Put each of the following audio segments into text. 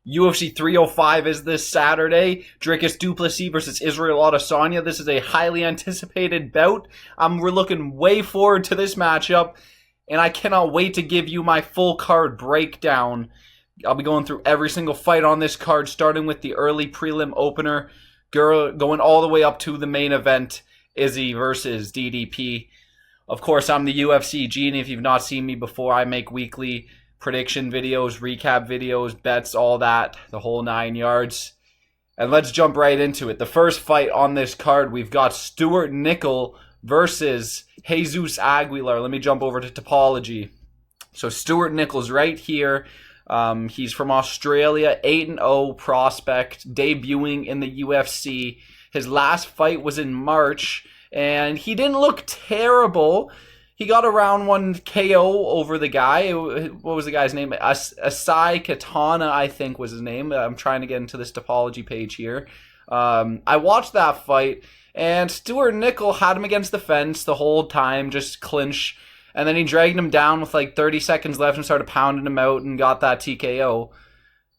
UFC 305 is this Saturday. Dricus Plessis versus Israel Adesanya. This is a highly anticipated bout. We're looking way forward to this matchup, and I cannot wait to give you my full card breakdown. I'll be going through every single fight on this card, starting with the early prelim opener, going all the way up to the main event, Izzy versus DDP. Of course, I'm the UFC Genie. If you've not seen me before, I make weekly prediction videos, recap videos, bets, all that, the whole 9 yards. And let's jump right into it. The first fight on this card, we've got Stewart Nicoll versus Jesus Aguilar. Let me jump over to Topology. So Stewart Nicoll's right here. He's from Australia, 8-0 prospect, debuting in the UFC. His last fight was in March, and he didn't look terrible. He got a round 1 KO over the guy. What was the guy's name? Asai Katana, I think was his name. I'm trying to get into this Topology page here. I watched that fight, and Stewart Nicoll had him against the fence the whole time, just clinch. And then he dragged him down with like 30 seconds left and started pounding him out and got that TKO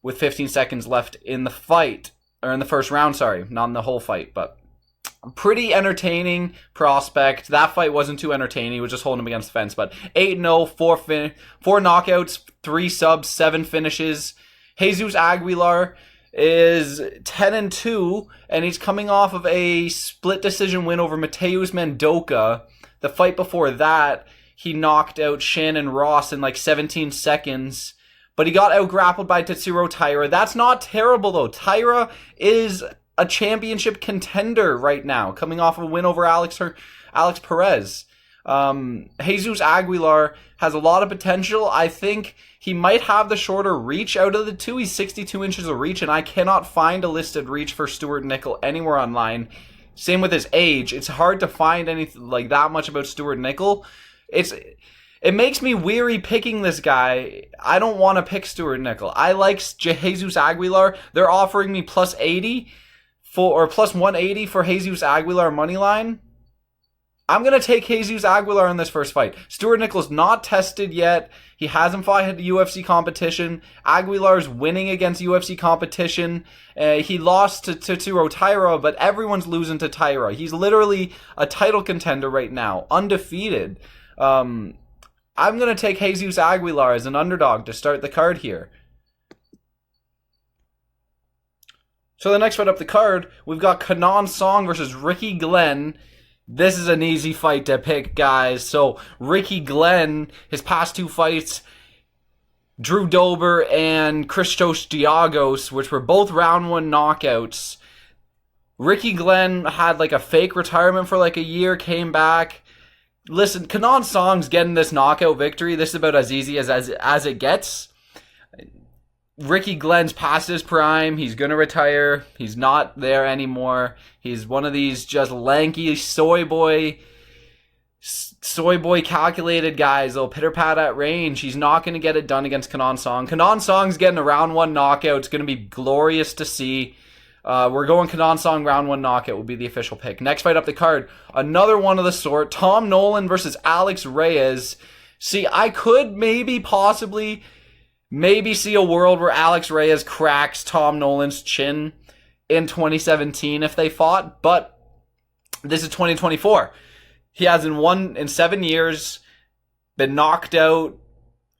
with 15 seconds left in the fight. Or in the first round, sorry. Not in the whole fight, but pretty entertaining prospect. That fight wasn't too entertaining. He was just holding him against the fence. But 8-0, 4 knockouts, 3 subs, 7 finishes. Jesus Aguilar is 10-2, and he's coming off of a split decision win over Mateusz Mendoka. The fight before that, he knocked out Shannon Ross in like 17 seconds. But he got out-grappled by Tatsuro Taira. That's not terrible, though. Taira is a championship contender right now, coming off of a win over Alex Perez. Jesus Aguilar has a lot of potential. I think he might have the shorter reach out of the two. He's 62 inches of reach, and I cannot find a listed reach for Stewart Nicoll anywhere online. Same with his age. It's hard to find anything like that much about Stewart Nicoll. It makes me weary picking this guy. I don't want to pick Stewart Nicoll. I like Jesus Aguilar. They're offering me plus 80 or plus 180 for Jesus Aguilar money line. I'm going to take Jesus Aguilar in this first fight. Stewart Nicoll's not tested yet. He hasn't fought at UFC competition. Aguilar's winning against UFC competition. He lost to Tatsuro Taira, but everyone's losing to Taira. He's literally a title contender right now, undefeated. I'm going to take Jesus Aguilar as an underdog to start the card here. So the next fight up the card, we've got Kenan Song versus Ricky Glenn. This is an easy fight to pick, guys. So Ricky Glenn, his past 2 fights, Drew Dober and Christos Diagos, which were both round 1 knockouts. Ricky Glenn had like a fake retirement for like a year, came back. Listen, Kenan Song's getting this knockout victory. This is about as easy as it gets. Ricky Glenn's past his prime. He's going to retire. He's not there anymore. He's one of these just lanky soy boy calculated guys. They'll pitter-pat at range. He's not going to get it done against Kenan Song. Kenan Song's getting a round 1 knockout. It's going to be glorious to see. We're going Kenan Song round 1 knockout will be the official pick. Next fight up the card, another one of the sort. Tom Nolan versus Alex Reyes. See, I could possibly see a world where Alex Reyes cracks Tom Nolan's chin in 2017 if they fought, but this is 2024. He hasn't won in 7 years, been knocked out.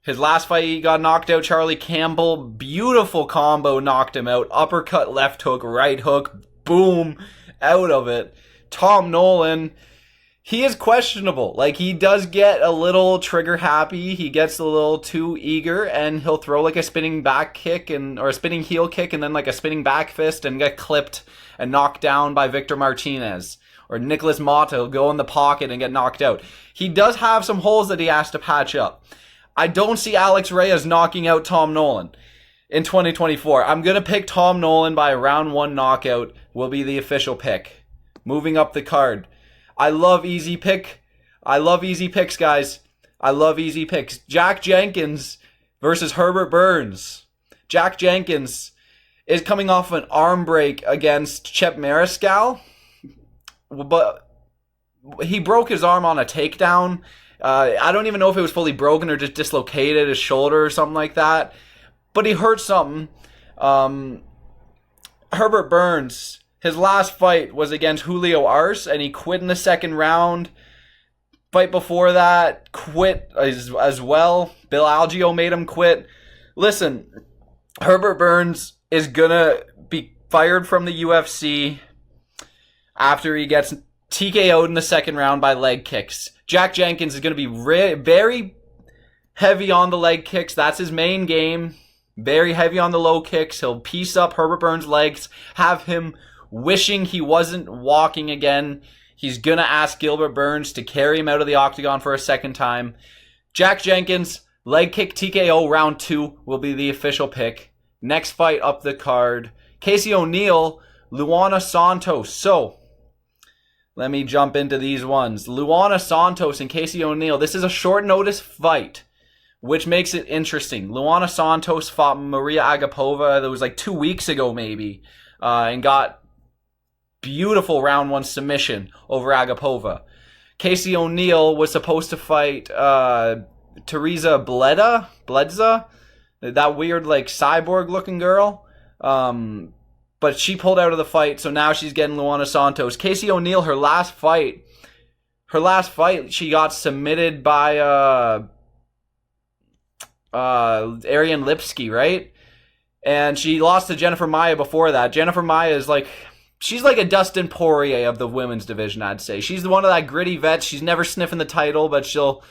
His last fight, he got knocked out. Charlie Campbell, beautiful combo, knocked him out. Uppercut, left hook, right hook, boom, out of it. Tom Nolan, he is questionable. Like, he does get a little trigger happy. He gets a little too eager, and he'll throw like a spinning back kick or a spinning heel kick and then like a spinning back fist and get clipped and knocked down by Victor Martinez. Or Nicholas Mata will go in the pocket and get knocked out. He does have some holes that he has to patch up. I don't see Alex Reyes knocking out Tom Nolan in 2024. I'm going to pick Tom Nolan by a round 1 knockout will be the official pick. Moving up the card. I love easy picks, guys. I love easy picks. Jack Jenkins versus Herbert Burns. Jack Jenkins is coming off an arm break against Chep Mariscal, but he broke his arm on a takedown. I don't even know if it was fully broken or just dislocated his shoulder or something like that. But he hurt something. Herbert Burns, his last fight was against Julio Arce, and he quit in the second round. Fight before that, quit as well. Bill Algeo made him quit. Listen, Herbert Burns is gonna be fired from the UFC after he gets TKO'd in the second round by leg kicks. Jack Jenkins is gonna be very heavy on the leg kicks. That's his main game. Very heavy on the low kicks. He'll piece up Herbert Burns' legs, have him wishing he wasn't walking again. He's going to ask Gilbert Burns to carry him out of the octagon for a second time. Jack Jenkins, leg kick TKO round 2 will be the official pick. Next fight up the card, Casey O'Neill, Luana Santos. So, let me jump into these ones. Luana Santos and Casey O'Neill. This is a short notice fight, which makes it interesting. Luana Santos fought Maria Agapova, that was like 2 weeks ago maybe, and got beautiful round 1 submission over Agapova. Casey O'Neill was supposed to fight Teresa Bledza, that weird like cyborg looking girl. But she pulled out of the fight, so now she's getting Luana Santos. Casey O'Neill, her last fight, she got submitted by Ariane Lipski, right? And she lost to Jennifer Maia before that. Jennifer Maia is like, she's like a Dustin Poirier of the women's division, I'd say. She's one of that gritty vets. She's never sniffing the title, but she'll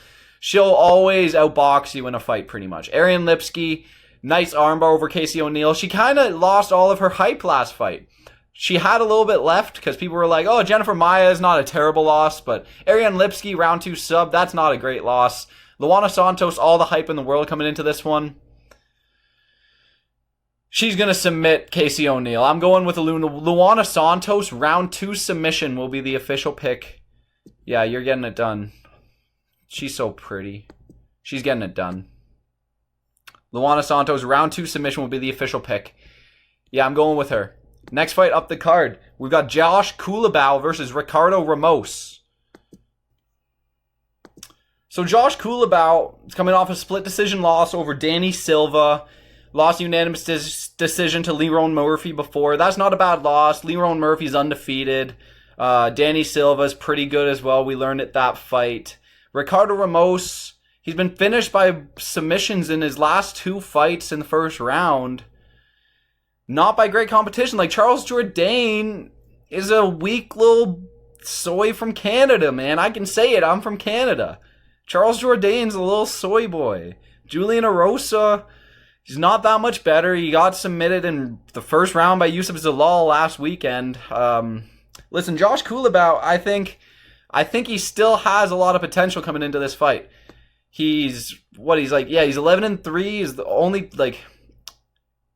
always outbox you in a fight pretty much. Ariane Lipski, nice armbar over Casey O'Neill. She kind of lost all of her hype last fight. She had a little bit left because people were like, oh, Jennifer Maia is not a terrible loss, but Ariane Lipski, round 2 sub, that's not a great loss. Luana Santos, all the hype in the world coming into this one. She's going to submit Casey O'Neill. I'm going with Luana Santos. Round 2 submission will be the official pick. Yeah, you're getting it done. She's so pretty. She's getting it done. Luana Santos, round 2 submission will be the official pick. Yeah, I'm going with her. Next fight up the card. We've got Josh Culiabo versus Ricardo Ramos. So Josh Culiabo is coming off a split decision loss over Danny Silva. Lost unanimous decision to Lerone Murphy before. That's not a bad loss. Lerone Murphy's undefeated. Danny Silva's pretty good as well. We learned at that fight. Ricardo Ramos, he's been finished by submissions in his last 2 fights in the first round. Not by great competition. Like Charles Jourdain is a weak little soy from Canada, man. I can say it. I'm from Canada. Charles Jourdain's a little soy boy. Julian Erosa, he's not that much better. He got submitted in the first round by Yusuf Zalal last weekend. Listen, Josh Culiabo, I think he still has a lot of potential coming into this fight. He's 11-3. He's the only,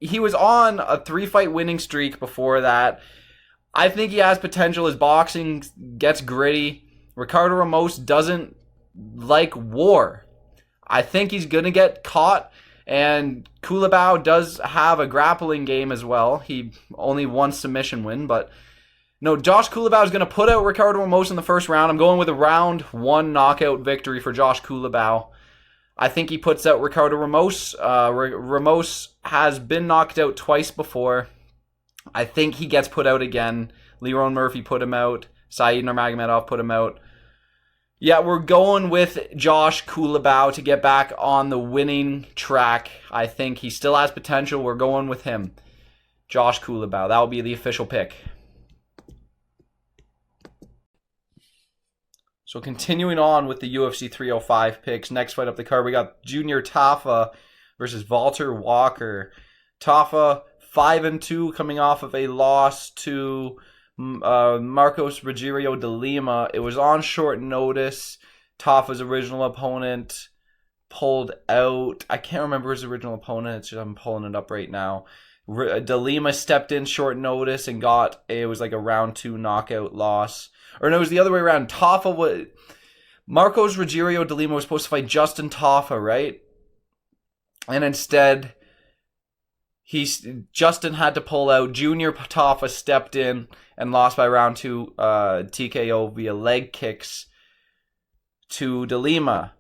he was on a 3-fight winning streak before that. I think he has potential. His boxing gets gritty. Ricardo Ramos doesn't like war. I think he's going to get caught. And Culiabo does have a grappling game as well. He only 1 submission win, but no, Josh Culiabo is going to put out Ricardo Ramos in the first round. I'm going with a round 1 knockout victory for Josh Culiabo. I think he puts out Ricardo Ramos. Ramos has been knocked out twice before. I think he gets put out again. Lerone Murphy put him out. Saeed Nurmagomedov put him out. Yeah, we're going with Josh Culiabo to get back on the winning track. I think he still has potential. We're going with him. Josh Culiabo. That will be the official pick. So continuing on with the UFC 305 picks. Next fight up the card, we got Junior Tafa versus Valter Walker. Tafa 5-2 coming off of a loss to Marcos Rogerio de Lima. It was on short notice. Tafa's original opponent pulled out. I can't remember his original opponent. I'm pulling it up right now. De Lima stepped in short notice and it was like a round 2 knockout loss. Or no, it was the other way around. Marcos Rogerio de Lima was supposed to fight Justin Tafa, right? And instead, Justin had to pull out. Junior Tafa stepped in and lost by round 2 TKO via leg kicks to de Lima.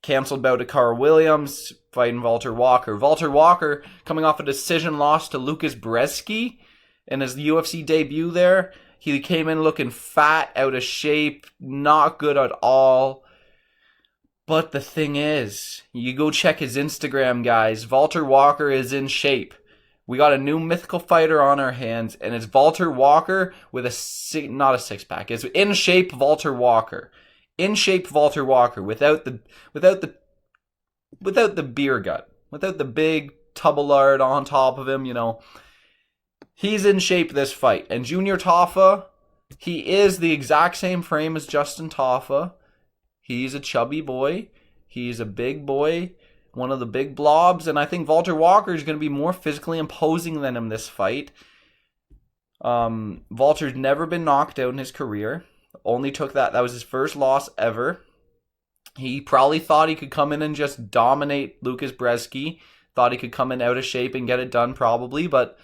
Canceled bout to Carl Williams, fighting Valter Walker. Valter Walker coming off a decision loss to Lucas Brzeski in his UFC debut there. He came in looking fat, out of shape, not good at all. But the thing is, you go check his Instagram, guys. Valter Walker is in shape. We got a new mythical fighter on our hands, and it's Valter Walker with not a six-pack. It's in shape Valter Walker. In shape Valter Walker without the beer gut. Without the big tubulard on top of him, you know. He's in shape this fight. And Junior Tafa, he is the exact same frame as Justin Tafa. He's a chubby boy. He's a big boy. One of the big blobs. And I think Valter Walker is going to be more physically imposing than him this fight. Valter's never been knocked out in his career. Only took that. That was his first loss ever. He probably thought he could come in and just dominate Lucas Brzeski. Thought he could come in out of shape and get it done probably. But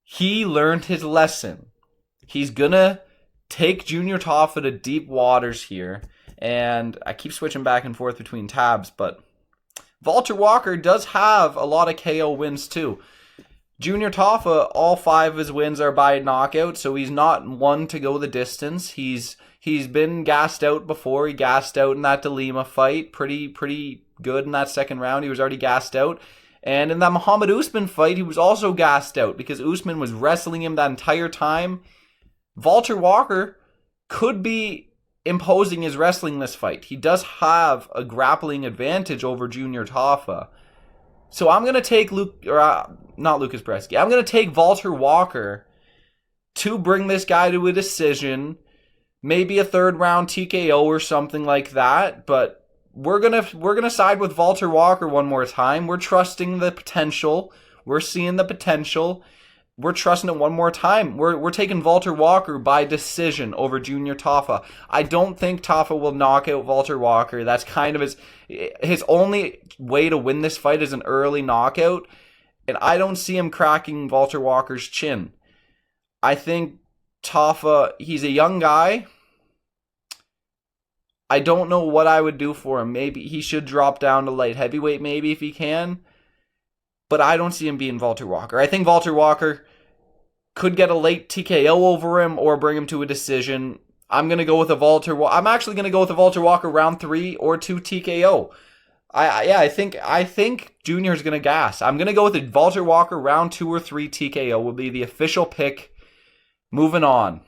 he learned his lesson. He's going to take Junior Tafa to deep waters here. And I keep switching back and forth between tabs, but Valter Walker does have a lot of KO wins too. Junior Tafa, all 5 of his wins are by knockout, so he's not one to go the distance. He's been gassed out before. He gassed out in that De Lima fight. Pretty good in that second round. He was already gassed out. And in that Muhammad Usman fight, he was also gassed out because Usman was wrestling him that entire time. Valter Walker could be imposing his wrestling this fight. He does have a grappling advantage over Junior Tafa. So I'm going to take not Lucas Brzeski. I'm going to take Valter Walker to bring this guy to a decision. Maybe a 3rd round TKO or something like that, but we're going to side with Valter Walker one more time. We're trusting the potential. We're seeing the potential. We're trusting it one more time. We're taking Valter Walker by decision over Junior Tafa. I don't think Tafa will knock out Valter Walker. That's kind of his only way to win this fight is an early knockout. And I don't see him cracking Valter Walker's chin. I think Tafa, he's a young guy. I don't know what I would do for him. Maybe he should drop down to light heavyweight maybe if he can. But I don't see him being Valter Walker. I think Valter Walker could get a late TKO over him or bring him to a decision. I'm going to go with I'm actually going to go with a Valter Walker round 3 or 2 TKO. I think Junior's going to gas. I'm going to go with a Valter Walker round 2 or 3 TKO will be the official pick. Moving on.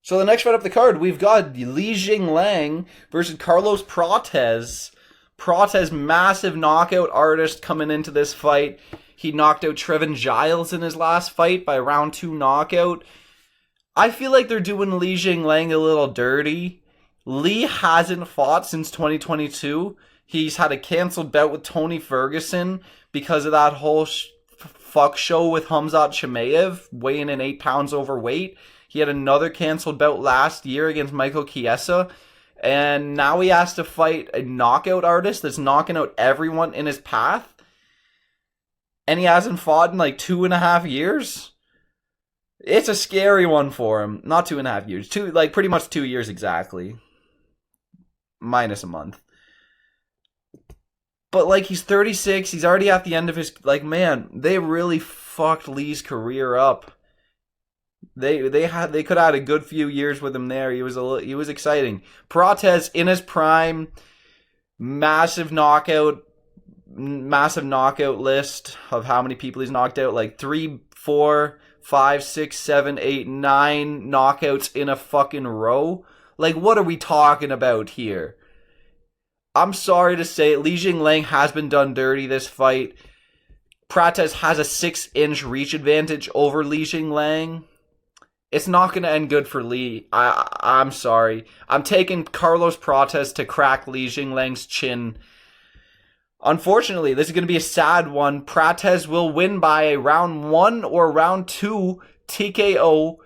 So the next fight up the card, we've got Jingliang versus Carlos Prates. Prates, massive knockout artist coming into this fight. He knocked out Trevin Giles in his last fight by round 2 knockout. I feel like they're doing Jingliang a little dirty. Lee hasn't fought since 2022. He's had a canceled bout with Tony Ferguson because of that whole fuck show with Khamzat Chimaev, weighing in 8 pounds overweight. He had another canceled bout last year against Michael Chiesa. And now he has to fight a knockout artist that's knocking out everyone in his path. And he hasn't fought in like 2.5 years. It's a scary one for him. Not 2.5 years. Pretty much 2 years exactly. Minus a month. But he's 36. He's already at the end of his... man, they really fucked Lee's career up. They could have had a good few years with him there. He was exciting. Prates in his prime, massive knockout list of how many people he's knocked out. 3, 4, 5, 6, 7, 8, 9 knockouts in a fucking row. What are we talking about here? I'm sorry to say, Jingliang has been done dirty this fight. Prates has a 6-inch reach advantage over Jingliang. It's not going to end good for Lee. I'm sorry. I'm taking Carlos Prates to crack Jingliang's chin. Unfortunately, this is going to be a sad one. Prates will win by a round 1 or round 2 TKO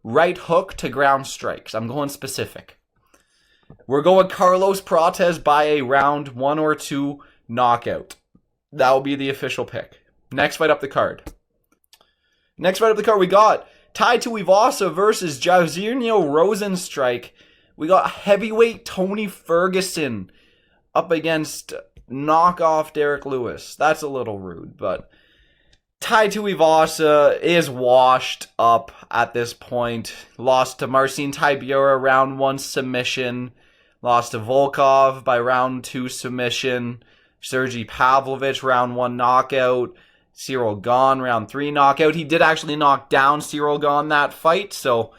right hook to ground strikes. I'm going specific. We're going Carlos Prates by a round 1 or 2 knockout. That will be the official pick. Next fight up the card. We got Tuivasa versus Jairzinho Rozenstruik. We got heavyweight Tony Ferguson up against knockoff Derek Lewis. That's a little rude, but Tai Tuivasa is washed up at this point. Lost to Marcin Tybura, round 1 submission. Lost to Volkov by round 2 submission. Sergey Pavlovich, round 1 knockout. Cyril Gane, round 3 knockout. He did actually knock down Cyril Gane that fight, so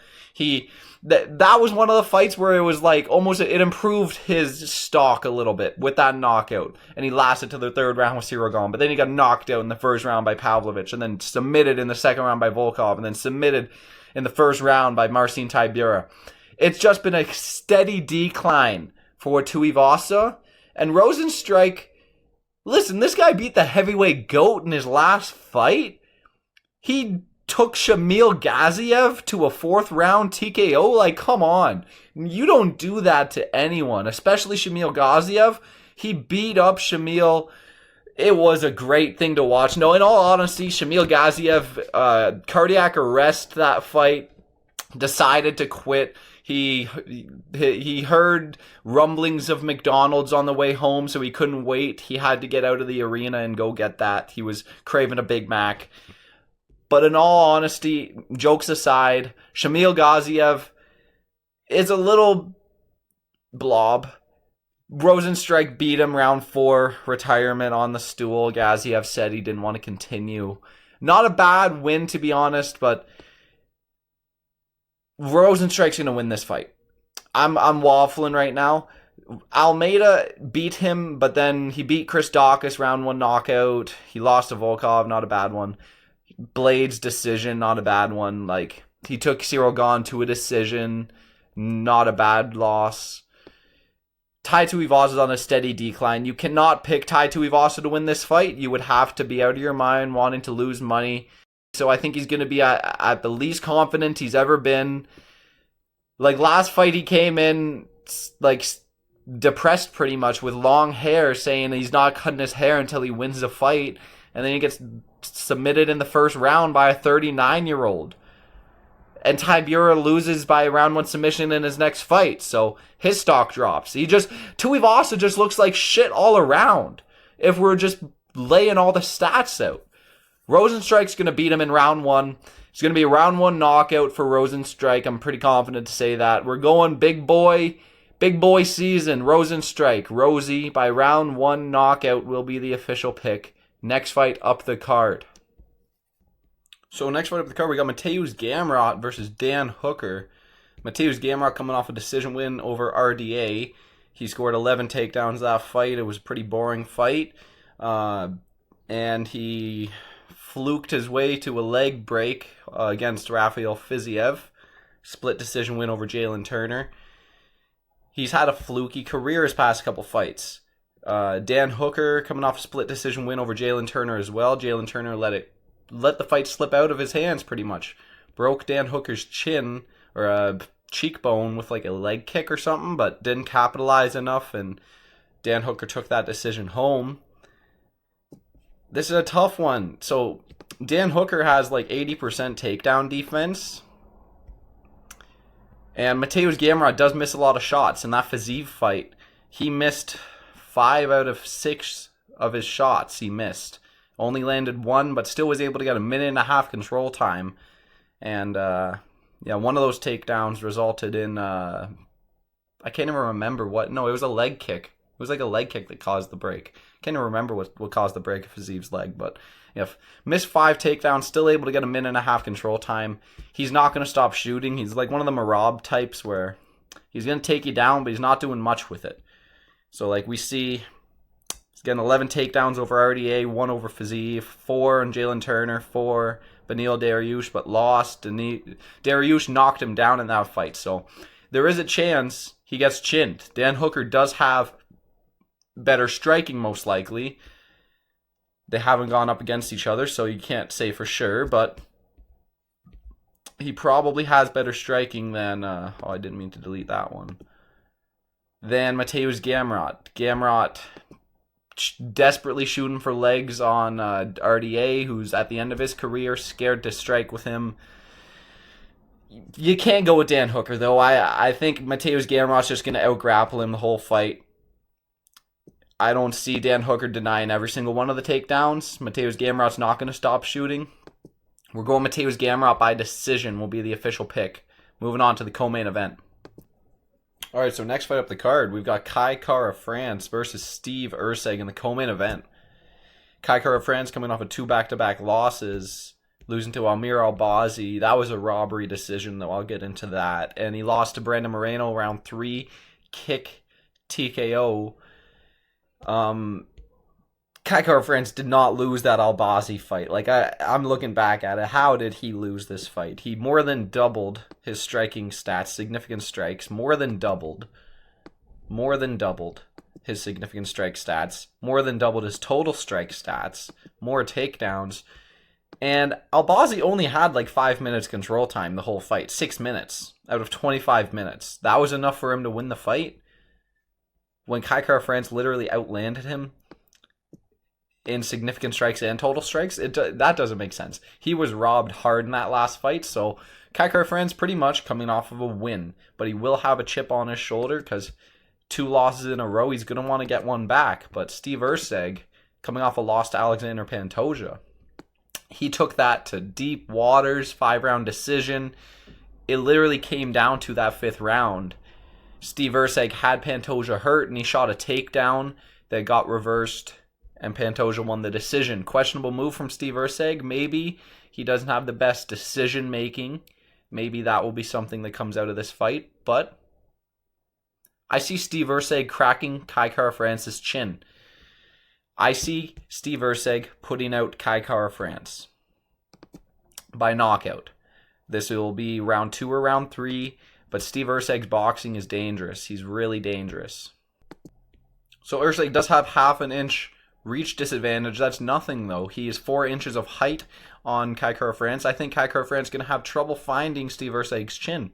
that was one of the fights where it was like almost it improved his stock a little bit with that knockout, and he lasted to the 3rd round with Cyril Gane, but then he got knocked out in the 1st round by Pavlovich, and then submitted in the 2nd round by Volkov, and then submitted in the 1st round by Marcin Tybura. It's just been a steady decline for Tuivasa, and Rozenstruik. Listen, this guy beat the heavyweight GOAT in his last fight. He took Shamil Gaziev to a 4th round TKO. Like, come on. You don't do that to anyone, especially Shamil Gaziev. He beat up Shamil. It was a great thing to watch. No, in all honesty, Shamil Gaziev, cardiac arrest that fight, decided to quit. He heard rumblings of McDonald's on the way home, so he couldn't wait. He had to get out of the arena and go get that. He was craving a Big Mac. But in all honesty, jokes aside, Shamil Gaziev is a little blob. Rozenstruik beat him round 4, retirement on the stool. Gaziev said he didn't want to continue. Not a bad win, to be honest, but Rozenstruik's going to win this fight. I'm waffling right now. Almeida beat him, but then he beat Chris Daukaus, round 1 knockout. He lost to Volkov, not a bad one. Blades decision, not a bad one. Like, he took Cyril Gane to a decision, not a bad loss. Tai Tuivasa's on a steady decline. You cannot pick Tai Tuivasa to win this fight. You would have to be out of your mind wanting to lose money. So I think he's going to be at the least confident he's ever been. Like, last fight he came in, like, depressed pretty much with long hair, saying he's not cutting his hair until he wins the fight. And then he gets submitted in the 1st round by a 39-year-old. And Tybura loses by a round 1 submission in his next fight. So his stock drops. Tuivasa just looks like shit all around if we're just laying all the stats out. Rozenstruik's going to beat him in round 1. It's going to be a round 1 knockout for Rozenstruik. I'm pretty confident to say that. We're going big boy season. Rozenstruik. Rosie by round 1 knockout will be the official pick. Next fight up the card. So next fight up the card, we got Mateusz Gamrot versus Dan Hooker. Mateusz Gamrot coming off a decision win over RDA. He scored 11 takedowns that fight. It was a pretty boring fight. And he fluked his way to a leg break against Rafael Fiziev. Split decision win over Jalen Turner. He's had a fluky career his past couple fights. Dan Hooker coming off a split decision win over Jalen Turner as well. Jalen Turner let the fight slip out of his hands pretty much. Broke Dan Hooker's chin or cheekbone with like a leg kick or something, but didn't capitalize enough, and Dan Hooker took that decision home. This is a tough one. So Dan Hooker has like 80% takedown defense. And Mateusz Gamrot does miss a lot of shots. In that Fiziev fight, he missed 5 out of 6 of his shots he missed. Only landed 1, but still was able to get a 1.5-minute control time. And one of those takedowns resulted in I can't even remember what. No, it was a leg kick. It was like a leg kick that caused the break. Can't even remember what caused the break of Fiziev's leg, but missed 5 takedowns, still able to get a 1.5-minute control time. He's not going to stop shooting. He's like one of the Marab types where he's going to take you down, but he's not doing much with it. So like we see, he's getting 11 takedowns over RDA, 1 over Fiziev, 4 on Jalen Turner, 4 Beneil Dariush, but lost. And Dariush knocked him down in that fight. So there is a chance he gets chinned. Dan Hooker does have better striking, most likely. They haven't gone up against each other, so you can't say for sure, but he probably has better striking than I didn't mean to delete that one. Than Mateusz Gamrot. Gamrot desperately shooting for legs on RDA, who's at the end of his career, scared to strike with him. You can't go with Dan Hooker, though. I think Mateusz Gamrot's just going to out-grapple him the whole fight. I don't see Dan Hooker denying every single one of the takedowns. Mateusz Gamrot's not going to stop shooting. We're going Mateusz Gamrot by decision will be the official pick. Moving on to the co-main event. Alright, so next fight up the card, we've got Kai Kara-France versus Steve Erceg in the co-main event. Kai Kara-France coming off of 2 back-to-back losses, losing to Amir Albazi. That was a robbery decision, though. I'll get into that. And he lost to Brandon Moreno round 3, kick TKO. Kai Kara-France did not lose that Albazi fight. Like, I'm looking back at it. How did he lose this fight? He more than doubled his striking stats, significant strikes. More than doubled his significant strike stats. More than doubled his total strike stats. More takedowns. And Albazi only had like 5 minutes control time the whole fight. 6 minutes out of 25 minutes. That was enough for him to win the fight? When Kai Kara-France literally outlanded him in significant strikes and total strikes, that doesn't make sense. He was robbed hard in that last fight, so Kai Kara-France pretty much coming off of a win, but he will have a chip on his shoulder because 2 losses in a row, he's going to want to get one back. But Steve Erceg, coming off a loss to Alexander Pantoja, he took that to deep waters, 5-round decision. It literally came down to that 5th round. Steve Erceg had Pantoja hurt, and he shot a takedown that got reversed, and Pantoja won the decision. Questionable move from Steve Erceg. Maybe he doesn't have the best decision making. Maybe that will be something that comes out of this fight. But I see Steve Erceg cracking Kai Kara-France's chin. I see Steve Erceg putting out Kai Kara-France by knockout. This will be round 2 or round 3. But Steve Erceg's boxing is dangerous. He's really dangerous. So Erceg does have half an inch reach disadvantage. That's nothing, though. He is 4 inches of height on Kai Kara-France. I think Kai Kara-France is going to have trouble finding Steve Erceg's chin.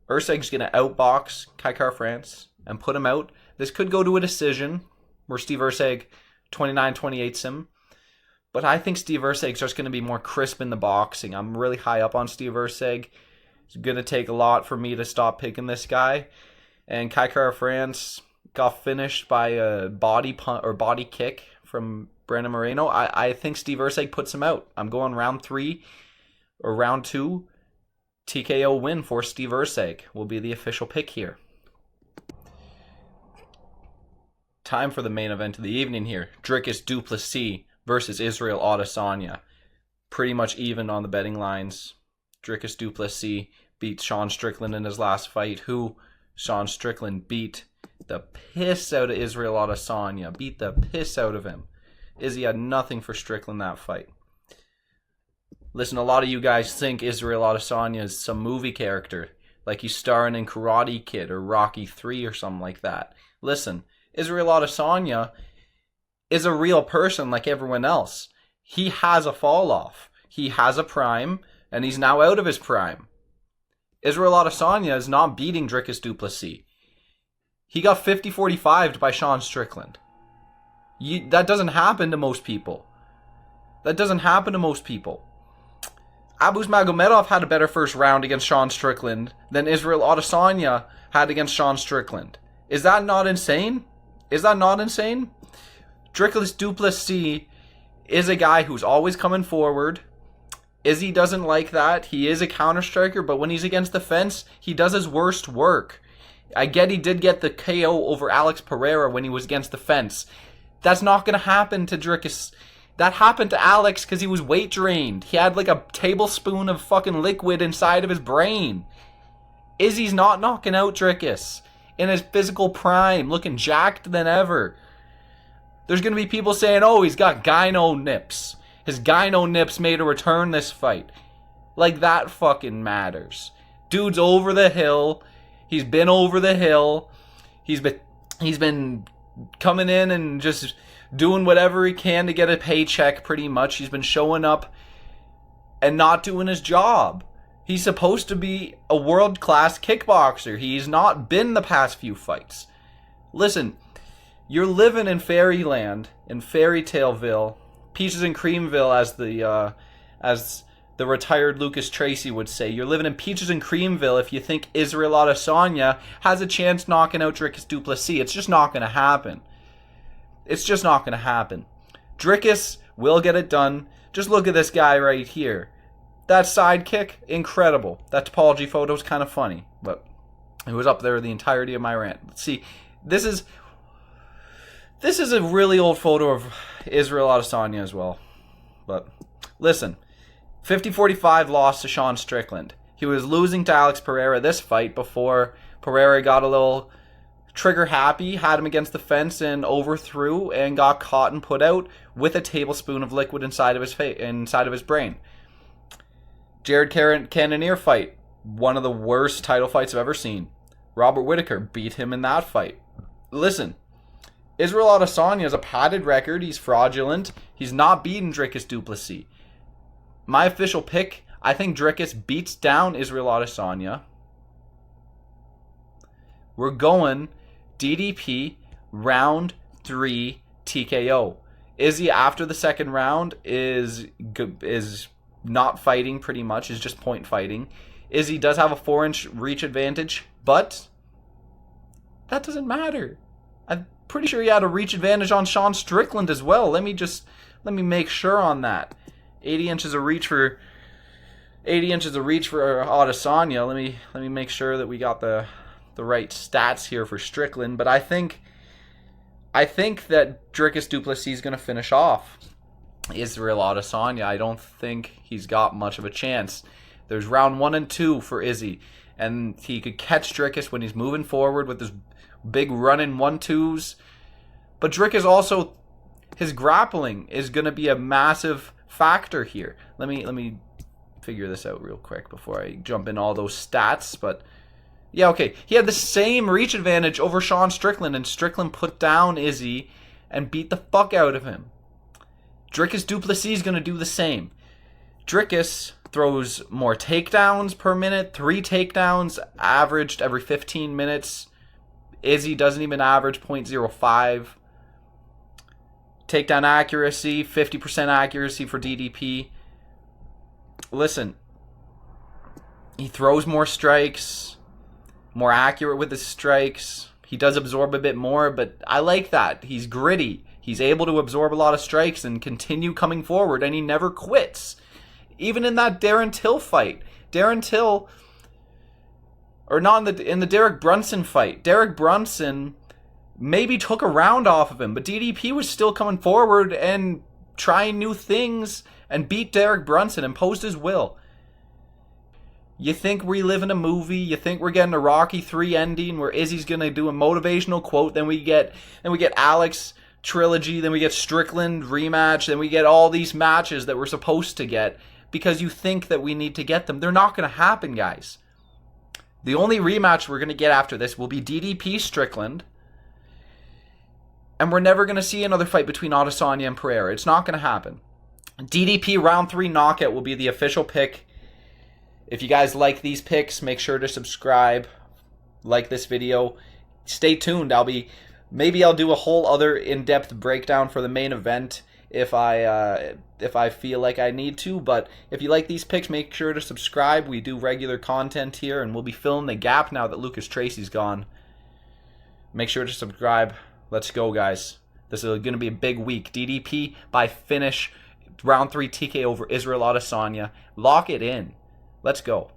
Erceg's going to outbox Kai Kara-France and put him out. This could go to a decision where Steve Erceg 29-28s him. But I think Steve Erceg's just going to be more crisp in the boxing. I'm really high up on Steve Erceg. It's going to take a lot for me to stop picking this guy. And Kai Kara-France got finished by a body kick from Brandon Moreno. I think Steve Erceg puts him out. I'm going round 3 or round 2. TKO win for Steve Erceg will be the official pick here. Time for the main event of the evening here. Dricus du Plessis versus Israel Adesanya. Pretty much even on the betting lines. Dricus du Plessis beat Sean Strickland in his last fight, who Sean Strickland beat the piss out of Israel Adesanya. Beat the piss out of him. Izzy had nothing for Strickland that fight. Listen, a lot of you guys think Israel Adesanya is some movie character, like he's starring in Karate Kid or Rocky 3 or something like that. Listen, Israel Adesanya is a real person like everyone else. He has a fall off. He has a prime, and he's now out of his prime. Israel Adesanya is not beating Dricus du Plessis. He got 50-45'd by Sean Strickland. That doesn't happen to most people. Abus Magomedov had a better first round against Sean Strickland than Israel Adesanya had against Sean Strickland. Is that not insane? Dricus du Plessis is a guy who's always coming forward. Izzy doesn't like that. He is a counter striker, but when he's against the fence, he does his worst work. I get he did get the KO over Alex Pereira when he was against the fence. That's not going to happen to Dricus. That happened to Alex because he was weight drained. He had like a tablespoon of fucking liquid inside of his brain. Izzy's not knocking out Dricus in his physical prime, looking jacked than ever. There's going to be people saying, oh, he's got gyno nips. His gyno nips made a return this fight. Like, that fucking matters. Dude's over the hill. He's been over the hill. He's been coming in and just doing whatever he can to get a paycheck, pretty much. He's been showing up and not doing his job. He's supposed to be a world-class kickboxer. He's not been the past few fights. Listen, you're living in fairyland, in Fairy Taleville, Peaches and Creamville, as the the retired Lucas Tracy would say. You're living in peaches and creamville if you think Israel Adesanya has a chance knocking out Dricus du Plessis. It's just not going to happen. It's just not going to happen. Dricus will get it done. Just look at this guy right here. That side kick, incredible. That topology photo is kind of funny, but it was up there the entirety of my rant. Let's see. This is a really old photo of Israel Adesanya as well. But listen, 50-45 loss to Sean Strickland. He was losing to Alex Pereira this fight before Pereira got a little trigger happy, had him against the fence and overthrew and got caught and put out with a tablespoon of liquid inside of his brain. Jared Cannonier fight, one of the worst title fights I've ever seen. Robert Whittaker beat him in that fight. Listen, Israel Adesanya has a padded record. He's fraudulent. He's not beaten Dricus du Plessis. My official pick, I think Dricus beats down Israel Adesanya. We're going DDP round 3 TKO. Izzy after the second round is not fighting pretty much, is just point fighting. Izzy does have a 4-inch reach advantage, but that doesn't matter. I'm pretty sure he had a reach advantage on Sean Strickland as well. Let me make sure on that. 80 inches of reach for Adesanya. Let me make sure that we got the right stats here for Strickland, but I think that Dricus du Plessis is going to finish off Israel Adesanya. I don't think he's got much of a chance. There's round 1 and 2 for Izzy, and he could catch Dricus when he's moving forward with his big running 1-2s. But Dricus also, his grappling is going to be a massive factor here. Let me figure this out real quick before I jump in all those stats. But yeah, okay, he had the same reach advantage over Sean Strickland, and Strickland put down Izzy and beat the fuck out of him. Dricus du Plessis is going to do the same. Dricus throws more takedowns per minute, 3 takedowns averaged every 15 minutes. Izzy doesn't even average 0.05. Takedown accuracy, 50% accuracy for DDP. Listen, he throws more strikes, more accurate with his strikes. He does absorb a bit more, but I like that. He's gritty. He's able to absorb a lot of strikes and continue coming forward, and he never quits. Even in that Darren Till fight. In the Derek Brunson fight. Derek Brunson maybe took a round off of him, but DDP was still coming forward and trying new things and beat Derek Brunson, imposed his will. You think we live in a movie? You think we're getting a Rocky 3 ending where Izzy's gonna do a motivational quote, then we get Alex trilogy, then we get Strickland rematch, then we get all these matches that we're supposed to get because you think that we need to get them. They're not gonna happen, guys. The only rematch we're gonna get after this will be DDP Strickland, and we're never gonna see another fight between Adesanya and Pereira. It's not gonna happen. DDP round 3 knockout will be the official pick. If you guys like these picks, make sure to subscribe, like this video. Stay tuned. Maybe I'll do a whole other in-depth breakdown for the main event if I feel like I need to. But if you like these picks, make sure to subscribe. We do regular content here, and we'll be filling the gap now that Lucas Tracy's gone. Make sure to subscribe. Let's go, guys. This is going to be a big week. DDP by finish. Round 3 TK over Israel Adesanya. Lock it in. Let's go.